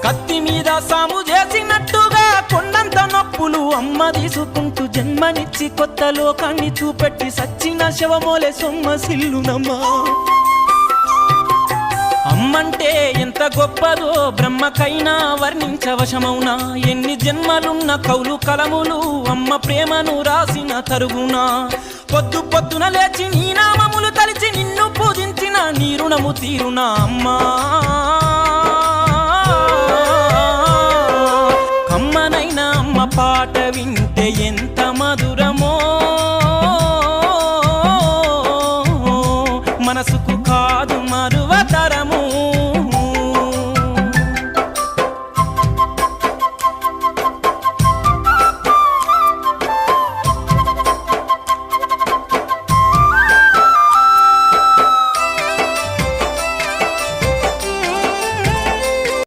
కత్తి మీద సాము చేసినట్టుగా కొండంత నొప్పులు అమ్మ తీసుకుంటూ జన్మనిచ్చి కొత్త లోకాన్ని చూపెట్టి సచ్చిన శవమోలే సొమ్మసిల్లునమ్మా. అమ్మంటే ఎంత గొప్పదో బ్రహ్మకైనా వర్ణించవశమౌనా. ఎన్ని జన్మలున్న కౌలు కలములు అమ్మ ప్రేమను రాసిన తరుగునా. పొద్దు పొద్దున లేచి నీ నామములు తలిచి నిన్ను పూజించిన నీ రుణము తీరునా అమ్మా. కమ్మనైనా అమ్మ పాట వింటే ఎంత